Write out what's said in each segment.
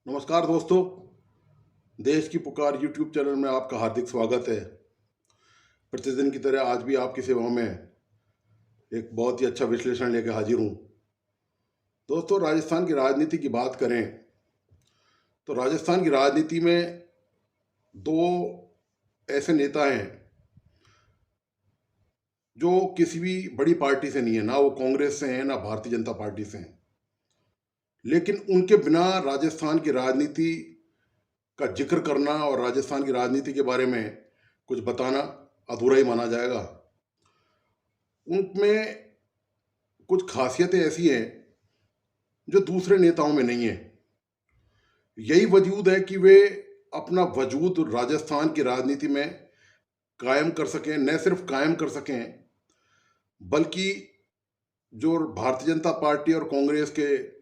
नमस्कार दोस्तों। देश की पुकार यूट्यूब चैनल में आपका हार्दिक स्वागत है। प्रतिदिन की तरह आज भी आपकी सेवा में एक बहुत ही अच्छा विश्लेषण लेकर हाजिर हूँ। दोस्तों, राजस्थान की राजनीति की बात करें तो राजस्थान की राजनीति में दो ऐसे नेता हैं जो किसी भी बड़ी पार्टी से नहीं है, ना वो कांग्रेस से हैं ना भारतीय जनता पार्टी से हैं, लेकिन उनके बिना राजस्थान की राजनीति का जिक्र करना और राजस्थान की राजनीति के बारे में कुछ बताना अधूरा ही माना जाएगा। उनमें कुछ खासियतें ऐसी हैं जो दूसरे नेताओं में नहीं है। यही वजूद है कि वे अपना वजूद राजस्थान की राजनीति में कायम कर सकें, न सिर्फ कायम कर सकें बल्कि जो भारतीय जनता पार्टी और कांग्रेस के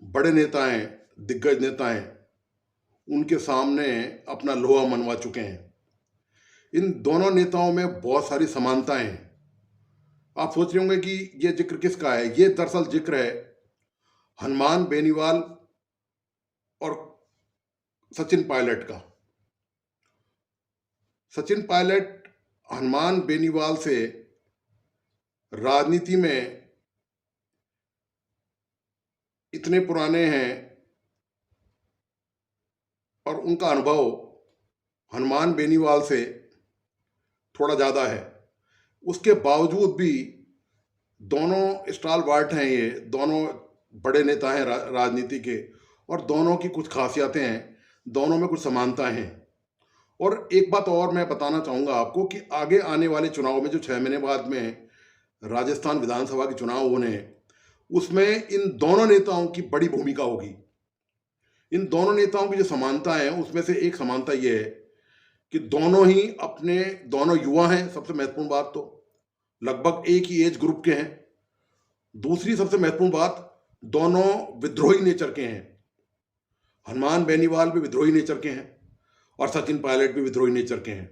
बड़े नेता हैं, दिग्गज नेता हैं, उनके सामने अपना लोहा मनवा चुके हैं। इन दोनों नेताओं में बहुत सारी समानताएं हैं। आप सोच रहे होंगे कि ये जिक्र किसका है। ये दरअसल जिक्र है हनुमान बेनीवाल और सचिन पायलट का। सचिन पायलट हनुमान बेनीवाल से राजनीति में इतने पुराने हैं और उनका अनुभव हनुमान बेनीवाल से थोड़ा ज़्यादा है। उसके बावजूद भी दोनों स्टालवार्ट हैं, ये दोनों बड़े नेता हैं राजनीति के, और दोनों की कुछ खासियतें हैं, दोनों में कुछ समानताएं हैं। और एक बात और मैं बताना चाहूँगा आपको कि आगे आने वाले चुनाव में जो 6 महीने बाद में राजस्थान विधानसभा के चुनाव होने हैं, उसमें इन दोनों नेताओं की बड़ी भूमिका होगी। इन दोनों नेताओं की जो समानता है उसमें से एक समानता ये है कि दोनों युवा हैं। सबसे महत्वपूर्ण बात तो लगभग एक ही एज ग्रुप के हैं। दूसरी सबसे महत्वपूर्ण बात, दोनों विद्रोही नेचर के हैं। हनुमान बेनीवाल भी विद्रोही नेचर के हैं और सचिन पायलट भी विद्रोही नेचर के हैं।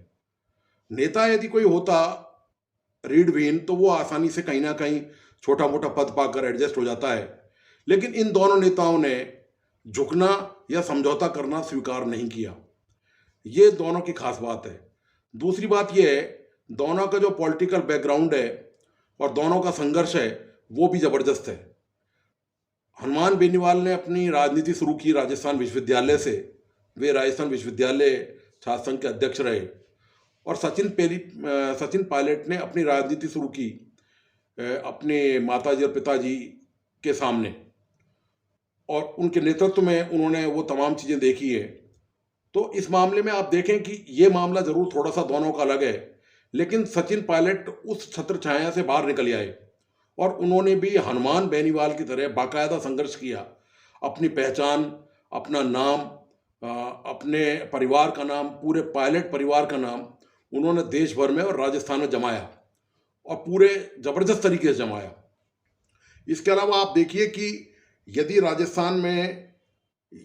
नेता यदि कोई होता रीढ़विहीन तो वो आसानी से कहीं ना कहीं छोटा मोटा पद पाकर एडजस्ट हो जाता है, लेकिन इन दोनों नेताओं ने झुकना या समझौता करना स्वीकार नहीं किया। ये दोनों की खास बात है। दूसरी बात यह है, दोनों का जो पॉलिटिकल बैकग्राउंड है और दोनों का संघर्ष है वो भी जबरदस्त है। हनुमान बेनीवाल ने अपनी राजनीति शुरू की राजस्थान विश्वविद्यालय से। वे राजस्थान विश्वविद्यालय छात्र संघ के अध्यक्ष रहे। और सचिन पायलट ने अपनी राजनीति शुरू की अपने माताजी और पिताजी के सामने, और उनके नेतृत्व में उन्होंने वो तमाम चीज़ें देखी है। तो इस मामले में आप देखें कि ये मामला ज़रूर थोड़ा सा दोनों का अलग है, लेकिन सचिन पायलट उस छत्र छाया से बाहर निकल आए और उन्होंने भी हनुमान बेनीवाल की तरह बाकायदा संघर्ष किया। अपनी पहचान, अपना नाम, अपने परिवार का नाम, पूरे पायलट परिवार का नाम उन्होंने देश भर में और राजस्थान में जमाया, और पूरे ज़बरदस्त तरीके से जमाया। इसके अलावा आप देखिए कि यदि राजस्थान में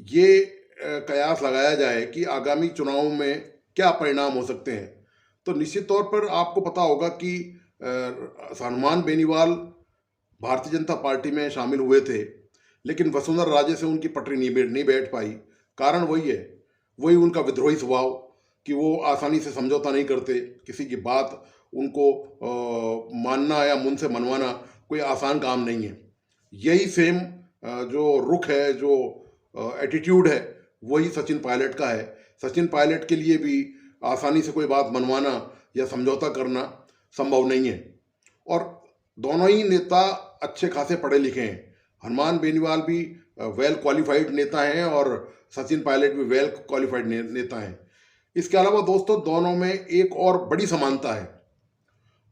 ये कयास लगाया जाए कि आगामी चुनावों में क्या परिणाम हो सकते हैं, तो निश्चित तौर पर आपको पता होगा कि हनुमान बेनीवाल भारतीय जनता पार्टी में शामिल हुए थे, लेकिन वसुंधरा राजे से उनकी पटरी नहीं बैठ पाई। कारण वही है, वही उनका विद्रोही स्वभाव कि वो आसानी से समझौता नहीं करते। किसी की बात उनको मानना या मुंह से मनवाना कोई आसान काम नहीं है। यही सेम जो रुख है, जो एटीट्यूड है, वही सचिन पायलट का है। सचिन पायलट के लिए भी आसानी से कोई बात मनवाना या समझौता करना संभव नहीं है। और दोनों ही नेता अच्छे खासे पढ़े लिखे हैं। हनुमान बेनीवाल भी वेल क्वालिफाइड नेता हैं और सचिन पायलट भी वेल क्वालिफाइड नेता हैं। इसके अलावा दोस्तों, दोनों में एक और बड़ी समानता है।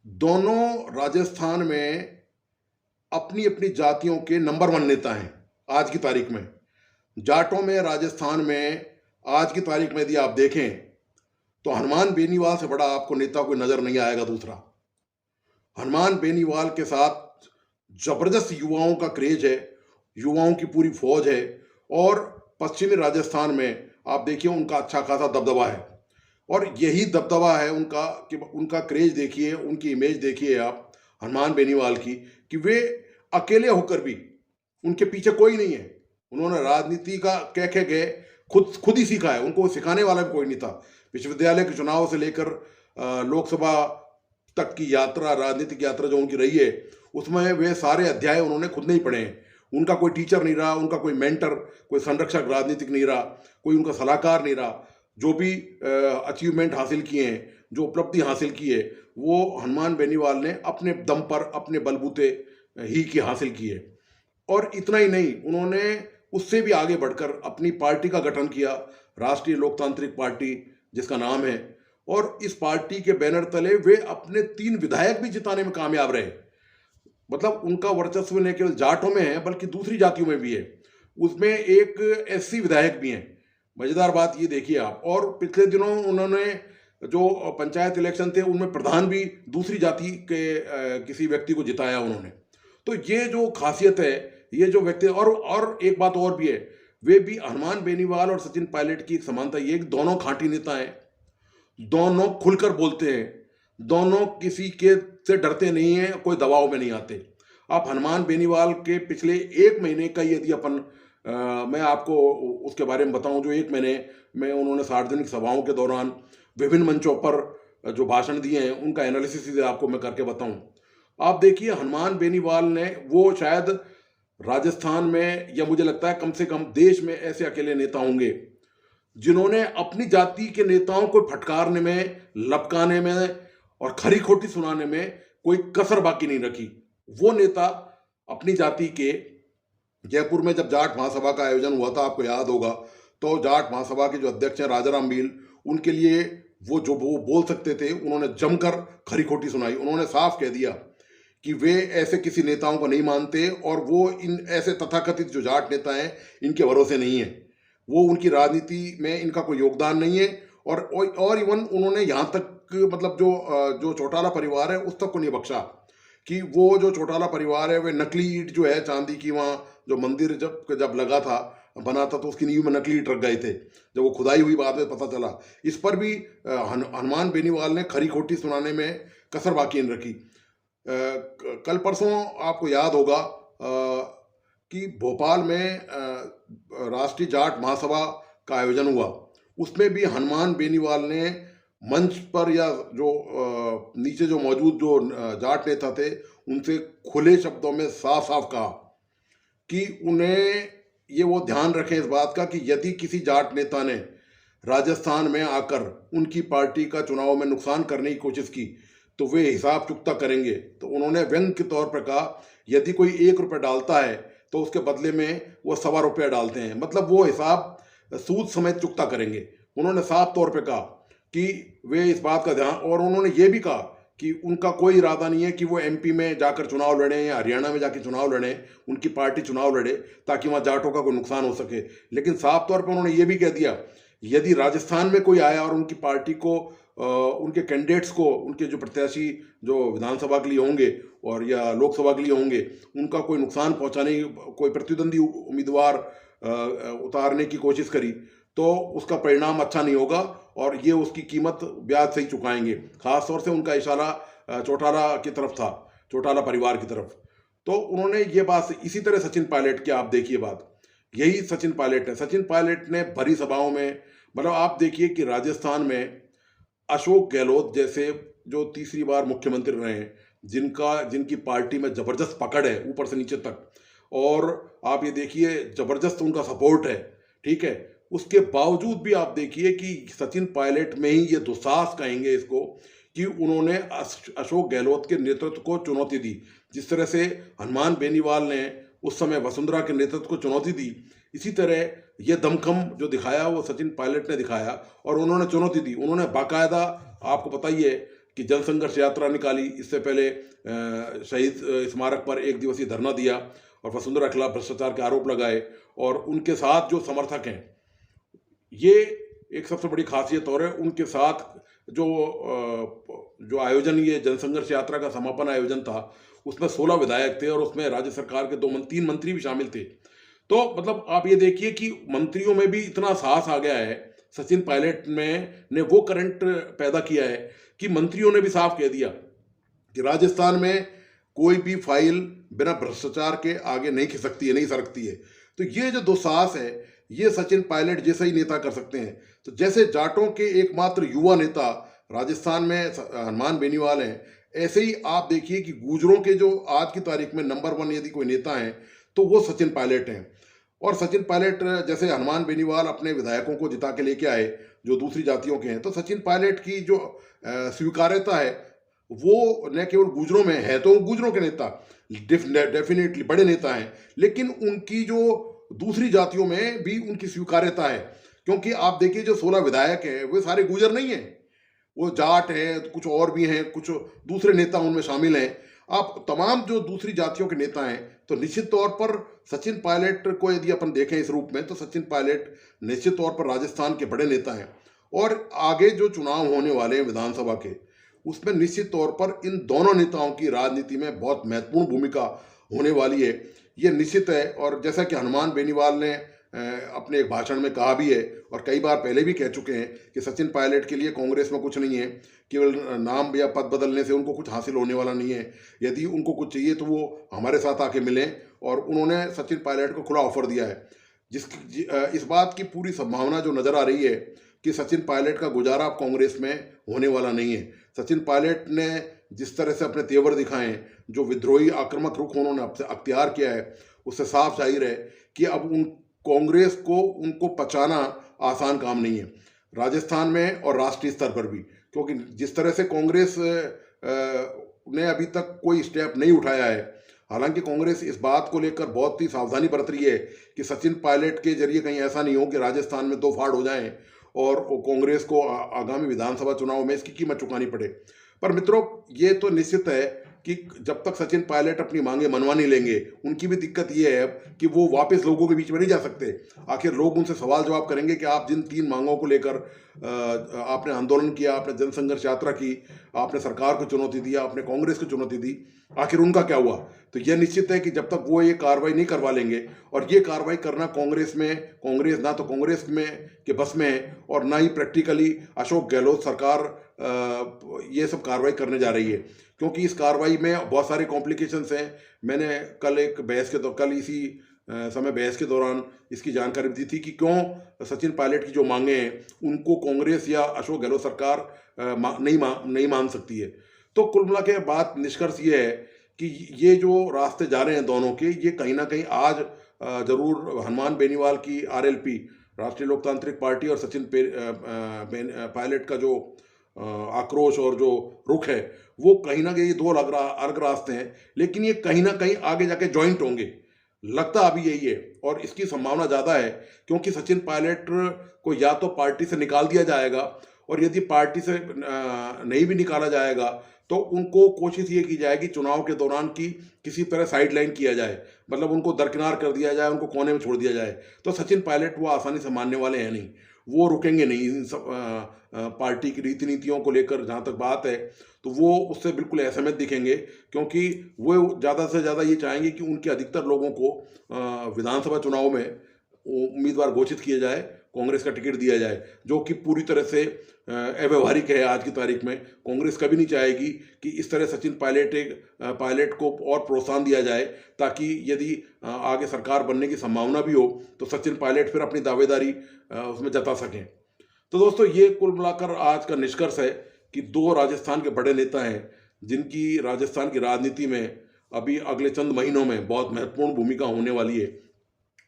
दोनों राजस्थान में अपनी अपनी जातियों के नंबर 1 नेता हैं आज की तारीख में। जाटों में राजस्थान में आज की तारीख में यदि आप देखें तो हनुमान बेनीवाल से बड़ा आपको नेता कोई नजर नहीं आएगा। दूसरा, हनुमान बेनीवाल के साथ जबरदस्त युवाओं का क्रेज है, युवाओं की पूरी फौज है, और पश्चिमी राजस्थान में आप देखिए उनका अच्छा खासा दबदबा है। और यही दबदबा है उनका कि उनका क्रेज देखिए, उनकी इमेज देखिए आप हनुमान बेनीवाल की, कि वे अकेले होकर भी, उनके पीछे कोई नहीं है, उन्होंने राजनीति का कह कह के खुद ही सीखा है, उनको सिखाने वाला भी कोई नहीं था। विश्वविद्यालय के चुनाव से लेकर लोकसभा तक की यात्रा, राजनीतिक यात्रा जो उनकी रही है, उसमें वे सारे अध्याय उन्होंने खुद नहीं पढ़े हैं। उनका कोई टीचर नहीं रहा, उनका कोई मेंटर, कोई संरक्षक राजनीतिक नहीं रहा, कोई उनका सलाहकार नहीं रहा। जो भी अचीवमेंट हासिल किए हैं, जो उपलब्धि हासिल की है, वो हनुमान बेनीवाल ने अपने दम पर, अपने बलबूते ही की हासिल की है। और इतना ही नहीं, उन्होंने उससे भी आगे बढ़कर अपनी पार्टी का गठन किया, राष्ट्रीय लोकतांत्रिक पार्टी जिसका नाम है, और इस पार्टी के बैनर तले वे अपने 3 विधायक भी जिताने में कामयाब रहे। मतलब उनका वर्चस्व न केवल जाटों में है बल्कि दूसरी जातियों में भी है। उसमें एक एससी विधायक भी हैं। मजेदार बात ये देखिए आप। और पिछले दिनों उन्होंने जो पंचायत इलेक्शन थे उनमें प्रधान भी दूसरी जाति के किसी व्यक्ति को जिताया उन्होंने। तो ये जो खासियत है, ये जो व्यक्ति, और एक बात और भी है, वे भी हनुमान बेनीवाल और सचिन पायलट की एक समानता ये कि दोनों खांटी नेता हैं, दोनों खुलकर बोलते हैं, दोनों किसी के से डरते नहीं हैं, कोई दबाव में नहीं आते। आप हनुमान बेनीवाल के पिछले 1 महीने का यदि मैं आपको उसके बारे में बताऊं, जो 1 महीने में उन्होंने सार्वजनिक सभाओं के दौरान विभिन्न मंचों पर जो भाषण दिए हैं, उनका एनालिसिस आपको मैं करके बताऊं। आप देखिए, हनुमान बेनीवाल ने, वो शायद राजस्थान में, या मुझे लगता है कम से कम देश में, ऐसे अकेले नेता होंगे जिन्होंने अपनी जाति के नेताओं को फटकारने में, लपकाने में और खरी खोटी सुनाने में कोई कसर बाकी नहीं रखी। वो नेता अपनी जाति के, जयपुर में जब जाट महासभा का आयोजन हुआ था, आपको याद होगा, तो जाट महासभा के जो अध्यक्ष हैं राजाराम मील, उनके लिए वो बोल सकते थे, उन्होंने जमकर खरी खोटी सुनाई। उन्होंने साफ कह दिया कि वे ऐसे किसी नेताओं को नहीं मानते और वो इन ऐसे तथाकथित जो जाट नेता हैं इनके भरोसे नहीं है, वो उनकी राजनीति में इनका कोई योगदान नहीं है। और इवन उन्होंने यहाँ तक, मतलब जो चौटाला परिवार है उस तक को नहीं बख्शा कि वो जो चौटाला परिवार है, वे नकली ईंट जो है चांदी की, वहाँ जो मंदिर जब लगा था, बना था, तो उसकी नींव में नकली ईंट रख गए थे। जब वो खुदाई हुई बाद में पता चला। इस पर भी हनुमान बेनीवाल ने खरी खोटी सुनाने में कसर बाकी नहीं रखी। कल परसों आपको याद होगा कि भोपाल में राष्ट्रीय जाट महासभा का आयोजन हुआ। उसमें भी हनुमान बेनीवाल ने मंच पर, या जो नीचे जो मौजूद जो जाट नेता थे, उनसे खुले शब्दों में साफ साफ कहा कि उन्हें ये वो ध्यान रखें इस बात का कि यदि किसी जाट नेता ने राजस्थान में आकर उनकी पार्टी का चुनाव में नुकसान करने की कोशिश की तो वे हिसाब चुकता करेंगे। तो उन्होंने व्यंग के तौर पर कहा, यदि कोई 1 रुपये डालता है तो उसके बदले में वो 1.25 रुपये डालते हैं, मतलब वो हिसाब सूद समेत चुकता करेंगे। उन्होंने साफ तौर पे कहा कि वे इस बात का ध्यान, और उन्होंने ये भी कहा कि उनका कोई इरादा नहीं है कि वो एमपी में जाकर चुनाव लड़ें या हरियाणा में जाकर चुनाव लड़ें, उनकी पार्टी चुनाव लड़े ताकि वहाँ जाटों का कोई नुकसान हो सके। लेकिन साफ तौर पर उन्होंने ये भी कह दिया, यदि राजस्थान में कोई आया और उनकी पार्टी को, उनके कैंडिडेट्स को, उनके जो प्रत्याशी जो विधानसभा के लिए होंगे और या लोकसभा के लिए होंगे, उनका कोई नुकसान पहुंचाने, कोई प्रतिद्वंदी उम्मीदवार उतारने की कोशिश करी तो उसका परिणाम अच्छा नहीं होगा और ये उसकी कीमत ब्याज से ही चुकाएंगे। खास तौर से उनका इशारा चौटाला की तरफ था, चौटाला परिवार की तरफ। तो उन्होंने ये बात, इसी तरह सचिन पायलट की आप देखिए बात, यही सचिन पायलट है। सचिन पायलट ने भरी सभाओं में, मतलब आप देखिए कि राजस्थान में अशोक गहलोत जैसे जो 3री बार मुख्यमंत्री रहे हैं, जिनकी पार्टी में जबरदस्त पकड़ है ऊपर से नीचे तक, और आप ये देखिए जबरदस्त उनका सपोर्ट है, ठीक है, उसके बावजूद भी आप देखिए कि सचिन पायलट में ही ये दुस्साहस कहेंगे इसको कि उन्होंने अशोक गहलोत के नेतृत्व को चुनौती दी। जिस तरह से हनुमान बेनीवाल ने उस समय वसुंधरा के नेतृत्व को चुनौती दी, इसी तरह ये दमखम जो दिखाया वो सचिन पायलट ने दिखाया और उन्होंने चुनौती दी। उन्होंने बाकायदा, आपको पता ही है कि जनसंघर्ष यात्रा निकाली, इससे पहले शहीद स्मारक पर 1 दिवसीय धरना दिया और वसुंधरा के खिलाफ भ्रष्टाचार के आरोप लगाए। और उनके साथ जो समर्थक हैं, ये एक सबसे बड़ी खासियत और है, उनके साथ जो आयोजन, ये जनसंघर्ष यात्रा का समापन आयोजन था, उसमें 16 विधायक थे और उसमें राज्य सरकार के 3 मंत्री भी शामिल थे। तो मतलब आप ये देखिए कि मंत्रियों में भी इतना साहस आ गया है, सचिन पायलट ने वो करंट पैदा किया है कि मंत्रियों ने भी साफ कह दिया कि राजस्थान में कोई भी फाइल बिना भ्रष्टाचार के आगे नहीं खिसकती है, नहीं सरकती है। तो ये जो दुस्साहस है, ये सचिन पायलट जैसा ही नेता कर सकते हैं। तो जैसे जाटों के एकमात्र युवा नेता राजस्थान में हनुमान बेनीवाल हैं, ऐसे ही आप देखिए कि गुर्जरों के जो आज की तारीख में नंबर 1 यदि कोई नेता हैं, तो वो सचिन पायलट हैं। और सचिन पायलट जैसे हनुमान बेनीवाल अपने विधायकों को जिता के लेके आए, जो दूसरी जातियों के हैं, तो सचिन पायलट की जो स्वीकार्यता है, वो न केवल गुर्जरों में है, तो वो गुर्जरों के नेता डेफिनेटली बड़े नेता हैं, लेकिन उनकी जो दूसरी जातियों में भी उनकी स्वीकार्यता है। क्योंकि आप देखिए जो 16 विधायक हैं, वे सारे गुर्जर नहीं हैं, वो जाट हैं, कुछ और भी हैं, कुछ दूसरे नेता उनमें शामिल हैं। आप तमाम जो दूसरी जातियों के नेता हैं, तो निश्चित तौर पर सचिन पायलट को यदि अपन देखें इस रूप में, तो सचिन पायलट निश्चित तौर पर राजस्थान के बड़े नेता हैं। और आगे जो चुनाव होने वाले हैं विधानसभा के, उसमें निश्चित तौर पर इन दोनों नेताओं की राजनीति में बहुत महत्वपूर्ण भूमिका होने वाली है, ये निश्चित है। और जैसा कि हनुमान बेनीवाल ने अपने एक भाषण में कहा भी है, और कई बार पहले भी कह चुके हैं कि सचिन पायलट के लिए कांग्रेस में कुछ नहीं है, केवल नाम या पद बदलने से उनको कुछ हासिल होने वाला नहीं है। यदि उनको कुछ चाहिए तो वो हमारे साथ आके मिलें, और उन्होंने सचिन पायलट को खुला ऑफर दिया है। इस बात की पूरी संभावना जो नज़र आ रही है कि सचिन पायलट का गुजारा अब कांग्रेस में होने वाला नहीं है। सचिन पायलट ने जिस तरह से अपने तेवर दिखाए हैं, जो विद्रोही आक्रामक रुख उन्होंने अख्तियार किया है, उससे साफ जाहिर है कि अब उन कांग्रेस को उनको पचाना आसान काम नहीं है, राजस्थान में और राष्ट्रीय स्तर पर भी। क्योंकि जिस तरह से कांग्रेस ने अभी तक कोई स्टेप नहीं उठाया है, हालांकि कांग्रेस इस बात को लेकर बहुत ही सावधानी बरत रही है कि सचिन पायलट के जरिए कहीं ऐसा नहीं हो कि राजस्थान में दो फाड़ हो जाएं और कांग्रेस को आगामी विधानसभा चुनाव में इसकी कीमत चुकानी पड़े। पर मित्रों, ये तो निश्चित है कि जब तक सचिन पायलट अपनी मांगे मनवा नहीं लेंगे, उनकी भी दिक्कत ये है कि वो वापस लोगों के बीच में नहीं जा सकते। आखिर लोग उनसे सवाल जवाब करेंगे कि आप जिन 3 मांगों को लेकर आपने आंदोलन किया, आपने जनसंघर्ष यात्रा की, आपने सरकार को चुनौती दिया, आपने कांग्रेस को चुनौती दी, आखिर उनका क्या हुआ? तो यह निश्चित है कि जब तक वो ये कार्रवाई नहीं करवा लेंगे, और ये कार्रवाई करना कांग्रेस ना तो कांग्रेस में के बस में है, और ना ही प्रैक्टिकली अशोक गहलोत सरकार ये सब कार्रवाई करने जा रही है। क्योंकि इस कार्रवाई में बहुत सारे कॉम्प्लिकेशंस हैं। मैंने कल इसी समय बहस के दौरान इसकी जानकारी दी थी कि क्यों सचिन पायलट की जो मांगे हैं उनको कांग्रेस या अशोक गहलोत सरकार नहीं मान सकती है। तो कुल मिला के बात निष्कर्ष ये है कि ये जो रास्ते जा रहे हैं दोनों के, ये कहीं ना कहीं आज जरूर हनुमान बेनीवाल की आरएलपी, राष्ट्रीय लोकतांत्रिक पार्टी, और सचिन पायलट का जो आक्रोश और जो रुख है, वो कहीं ना कहीं दो अलग रास्ते हैं, लेकिन ये कहीं ना कहीं आगे जाके ज्वाइंट होंगे, लगता अभी यही है। और इसकी संभावना ज़्यादा है क्योंकि सचिन पायलट को या तो पार्टी से निकाल दिया जाएगा, और यदि पार्टी से नहीं भी निकाला जाएगा तो उनको कोशिश ये की जाएगी चुनाव के दौरान की किसी तरह साइडलाइन किया जाए, मतलब उनको दरकिनार कर दिया जाए, उनको कोने में छोड़ दिया जाए। तो सचिन पायलट वो आसानी से मानने वाले हैं नहीं, वो रुकेंगे नहीं इन सब पार्टी की रीति नीतियों को लेकर। जहाँ तक बात है तो वो उससे बिल्कुल असहमत दिखेंगे, क्योंकि वो ज़्यादा से ज़्यादा ये चाहेंगे कि उनके अधिकतर लोगों को विधानसभा चुनाव में उम्मीदवार घोषित किया जाए, कांग्रेस का टिकट दिया जाए, जो कि पूरी तरह से अव्यवहारिक है। आज की तारीख में कांग्रेस कभी नहीं चाहेगी कि इस तरह सचिन पायलट को और प्रोत्साहन दिया जाए, ताकि यदि आगे सरकार बनने की संभावना भी हो तो सचिन पायलट फिर अपनी दावेदारी उसमें जता सकें। तो दोस्तों, ये कुल मिलाकर आज का निष्कर्ष है कि 2 राजस्थान के बड़े नेता हैं जिनकी राजस्थान की राजनीति में अभी अगले चंद महीनों में बहुत महत्वपूर्ण भूमिका होने वाली है,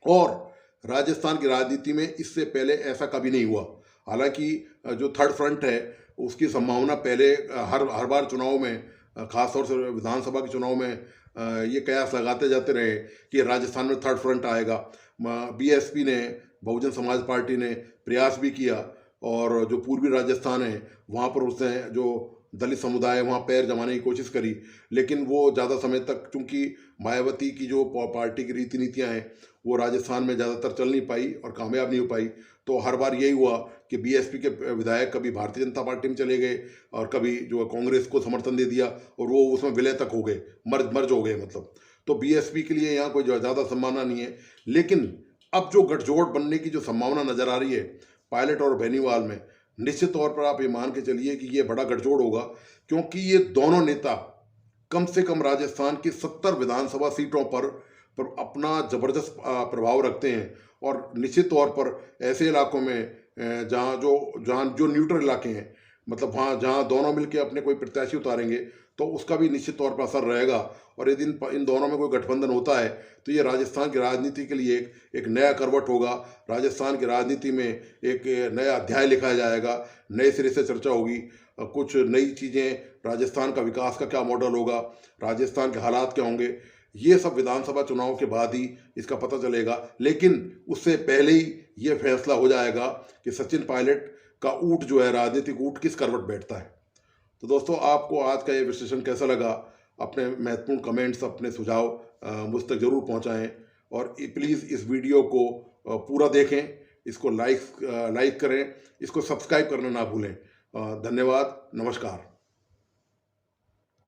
और राजस्थान की राजनीति में इससे पहले ऐसा कभी नहीं हुआ। हालांकि जो थर्ड फ्रंट है उसकी संभावना पहले हर बार चुनाव में, खासतौर से विधानसभा के चुनाव में, ये कयास लगाते जाते रहे कि राजस्थान में थर्ड फ्रंट आएगा। बीएसपी ने, बहुजन समाज पार्टी ने प्रयास भी किया, और जो पूर्वी राजस्थान है वहाँ पर उसने जो दलित समुदाय वहाँ पैर जमाने की कोशिश करी, लेकिन वो ज़्यादा समय तक, चूँकि मायावती की जो पार्टी की रीति नीतियाँ हैं वो राजस्थान में ज़्यादातर चल नहीं पाई और कामयाब नहीं हो पाई। तो हर बार यही हुआ कि बीएसपी के विधायक कभी भारतीय जनता पार्टी में चले गए, और कभी जो कांग्रेस को समर्थन दे दिया, और वो उसमें विलय तक हो गए, मर्ज हो गए मतलब। तो बीएसपी के लिए यहाँ कोई ज़्यादा संभावना नहीं है। लेकिन अब जो गठजोड़ बनने की जो संभावना नज़र आ रही है पायलट और बेनीवाल में, निश्चित तौर पर आप ये मान के चलिए कि ये बड़ा गठजोड़ होगा, क्योंकि ये दोनों नेता कम से कम राजस्थान की 70 विधानसभा सीटों पर पर अपना ज़बरदस्त प्रभाव रखते हैं। और निश्चित तौर पर ऐसे इलाकों में जहाँ जो न्यूट्रल इलाके हैं, मतलब वहाँ जहाँ दोनों मिलके अपने कोई प्रत्याशी उतारेंगे, तो उसका भी निश्चित तौर पर असर रहेगा। और यदि इन दोनों में कोई गठबंधन होता है तो ये राजस्थान की राजनीति के लिए एक नया करवट होगा। राजस्थान की राजनीति में एक नया अध्याय लिखा जाएगा, नए सिरे से चर्चा होगी। कुछ नई चीज़ें, राजस्थान का विकास का क्या मॉडल होगा, राजस्थान के हालात क्या होंगे, ये सब विधानसभा चुनाव के बाद ही इसका पता चलेगा। लेकिन उससे पहले ही ये फैसला हो जाएगा कि सचिन पायलट का ऊँट जो है, राजनीतिक ऊँट, किस करवट बैठता है। तो दोस्तों, आपको आज का ये विश्लेषण कैसा लगा? अपने महत्वपूर्ण कमेंट्स, अपने सुझाव मुझ तक ज़रूर पहुंचाएं। और प्लीज़ इस वीडियो को पूरा देखें, इसको लाइक करें, इसको सब्सक्राइब करना ना भूलें। धन्यवाद, नमस्कार।